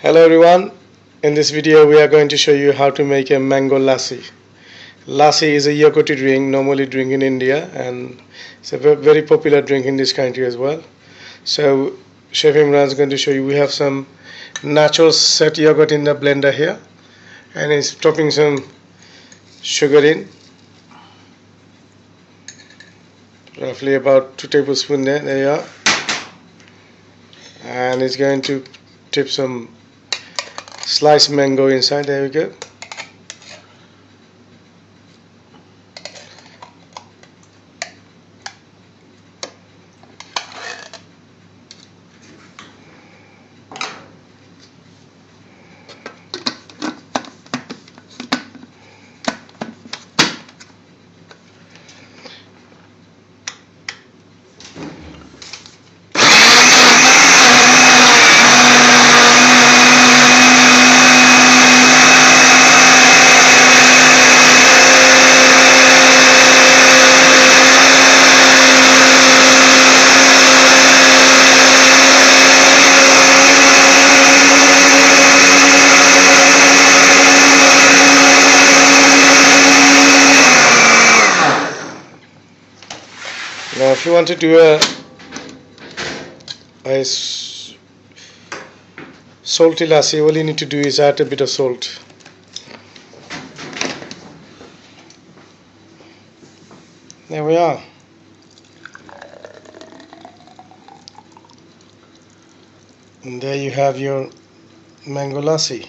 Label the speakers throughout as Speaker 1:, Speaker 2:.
Speaker 1: Hello everyone, in this video we are going to show you how to make a mango lassi. Lassi is a yogurty drink normally drink in India, and it's a very popular drink in this country as well. So Chef Imran is going to show you. We have some natural set yogurt in the blender here, and he's topping some sugar in, roughly about 2 tablespoons there you are, and he's going to tip some sliced mango inside. There we go. Now if you want to do a salty lassi, all you need to do is add a bit of salt. There we are. And there you have your mango lassi.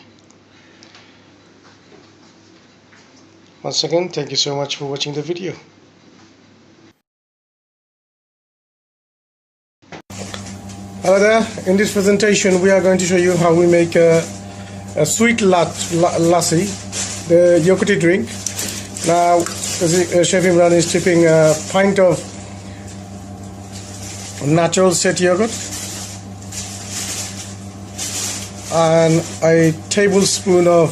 Speaker 1: Once again, thank you so much for watching the video. Hello there, in this presentation we are going to show you how we make a sweet lassi, the yogurty drink. Now Chef Imran is tipping a pint of natural set yogurt and 2 tablespoons of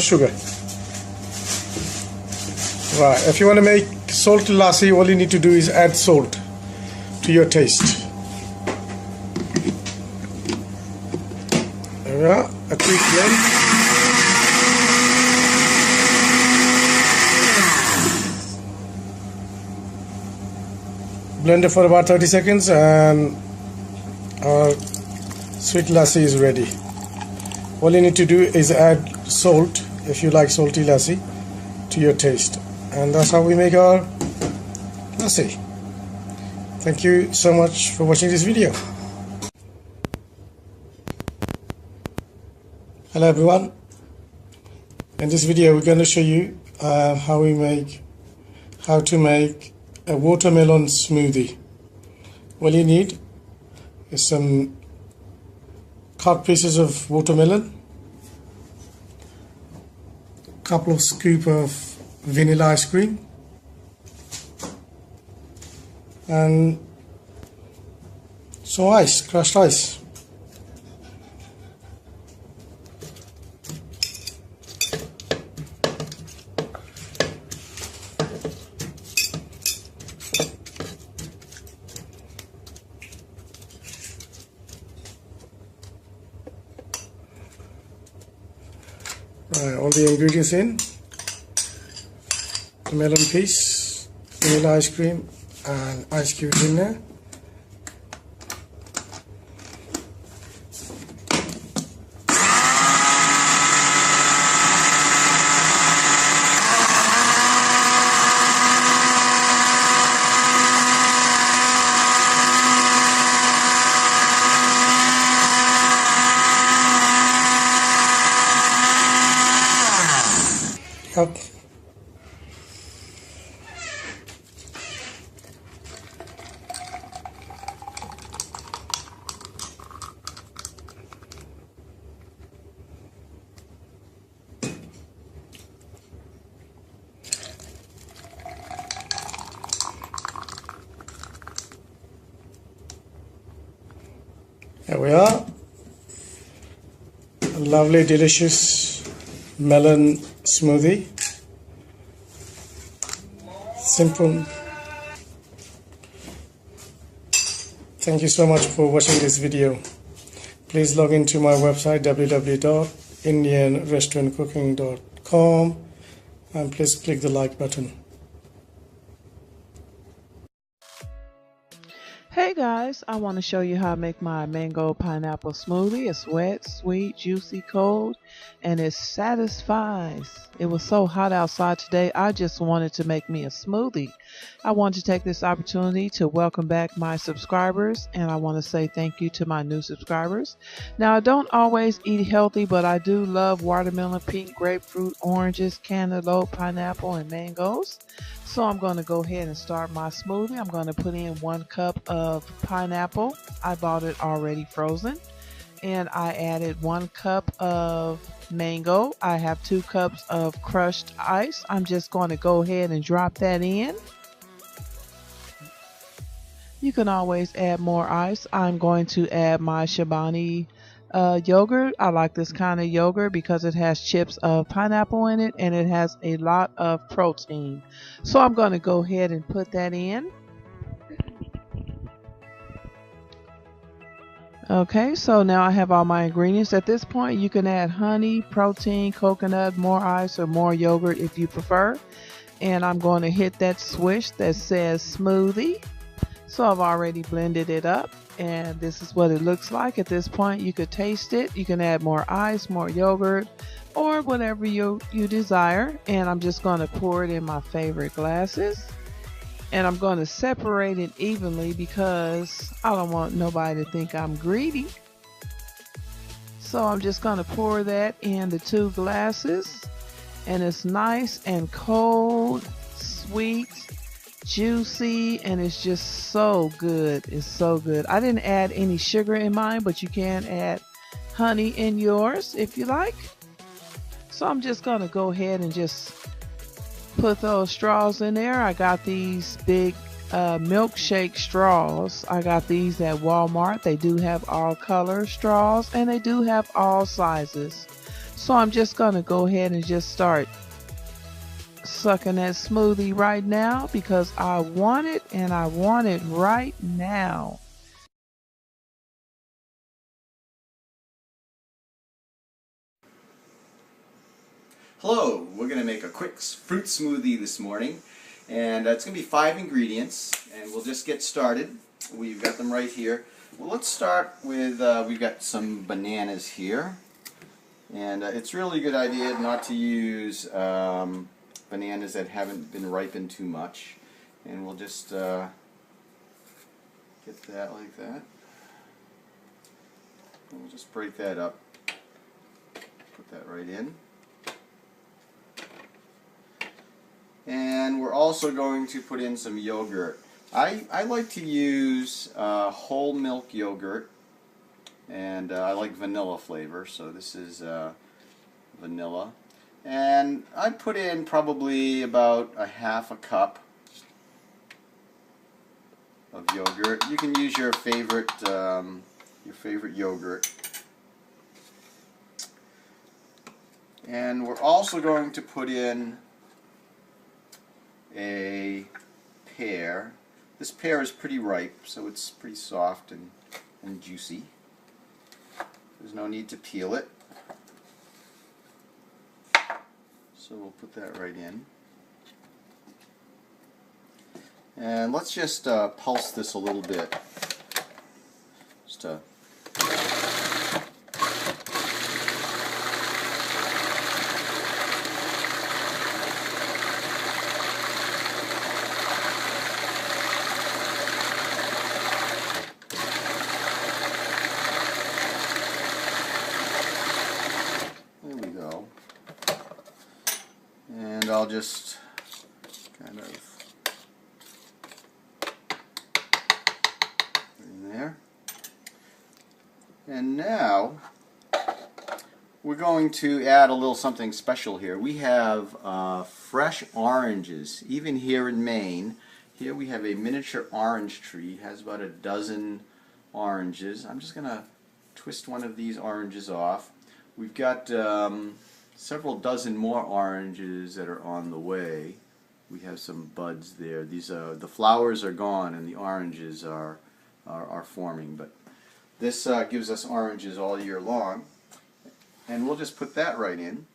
Speaker 1: sugar. Right, if you want to make salty lassi, all you need to do is add salt to your taste. A quick blend. Blend it for about 30 seconds and our sweet lassi is ready. All you need to do is add salt, if you like salty lassi, to your taste. And that's how we make our lassi. Thank you so much for watching this video. Hello everyone, in this video we're going to show you how to make a watermelon smoothie. All you need is some cut pieces of watermelon, a couple of scoops of vanilla ice cream, and some ice, crushed ice. All the ingredients in: the melon piece, vanilla ice cream, and ice cubes in there. Yep. There we are. A lovely, delicious melon smoothie. Simple. Thank you so much for watching this video. please log into my website www.indianrestaurantcooking.com and please click the like button.
Speaker 2: Hey guys, I want to show you how I make my mango pineapple smoothie. It's wet, sweet, juicy, cold, and it satisfies. It was so hot outside today, I just wanted to make me a smoothie. I want to take this opportunity to welcome back my subscribers, and I want to say thank you to my new subscribers. Now, I don't always eat healthy, but I do love watermelon, pink, grapefruit, oranges, cantaloupe, pineapple, and mangoes. So I'm going to go ahead and start my smoothie. I'm going to put in 1 cup of pineapple. I bought it already frozen. And I added 1 cup of mango. I have 2 cups of crushed ice. I'm just going to go ahead and drop that in. You can always add more ice. I'm going to add my Shabani yogurt. I like this kind of yogurt because it has chips of pineapple in it and it has a lot of protein. So I'm going to go ahead and put that in. Okay, so now I have all my ingredients. At this point, you can add honey, protein, coconut, more ice, or more yogurt if you prefer. And I'm going to hit that switch that says smoothie. So I've already blended it up, and this is what it looks like. At this point, you could taste it. You can add more ice, more yogurt, or whatever you desire. And I'm just going to pour it in my favorite glasses. And I'm going to separate it evenly because I don't want nobody to think I'm greedy. So I'm just going to pour that in the 2 glasses. And it's nice and cold, sweet, juicy, and it's just so good. It's so good. I didn't add any sugar in mine, but you can add honey in yours if you like. So I'm just going to go ahead and just put those straws in there. I got these big milkshake straws. I got these at Walmart. They do have all color straws and they do have all sizes. So I'm just going to go ahead and just start sucking that smoothie right now because I want it and I want it right now.
Speaker 3: Hello, we're going to make a quick fruit smoothie this morning, and it's going to be 5 ingredients, and we'll just get started. We've got them right here. Well, let's start with, we've got some bananas here, and it's really a good idea not to use bananas that haven't been ripened too much, and we'll just get that like that. We'll just break that up, put that right in. And we're also going to put in some yogurt. I like to use whole milk yogurt, and I like vanilla flavor, so this is vanilla. And I put in probably about a half a cup of yogurt. You can use your favorite yogurt. And we're also going to put in a pear. This pear is pretty ripe, so it's pretty soft and juicy. There's no need to peel it. So we'll put that right in. And let's just pulse this a little bit. Just to I'll just kind of put in there. And now we're going to add a little something special here. We have fresh oranges. Even here in Maine, here we have a miniature orange tree. It has about a dozen oranges. I'm just going to twist one of these oranges off. We've got several dozen more oranges that are on the way. We have some buds there. These the flowers are gone and the oranges are forming. But This gives us oranges all year long. And we'll just put that right in.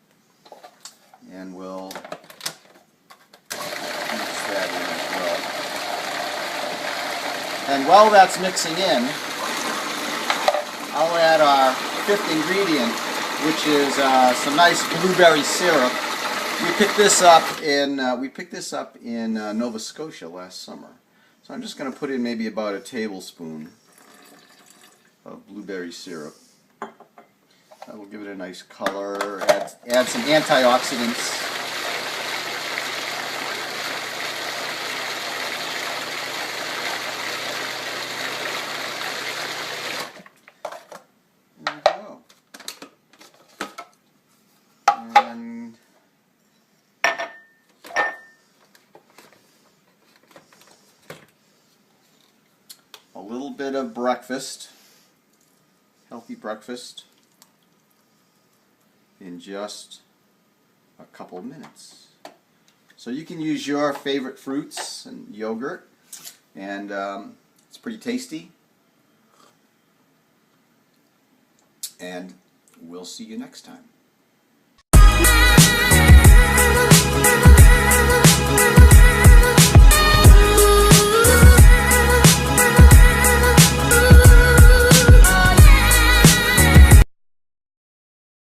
Speaker 3: And we'll mix that in as well. And while that's mixing in, I'll add our fifth ingredient, which is some nice blueberry syrup. We picked this up in Nova Scotia last summer. So I'm just going to put in maybe about a tablespoon of blueberry syrup. That will give it a nice color. Add some antioxidants. There we go. And a little bit of breakfast, healthy breakfast, in just a couple minutes. So you can use your favorite fruits and yogurt, and it's pretty tasty. And we'll see you next time.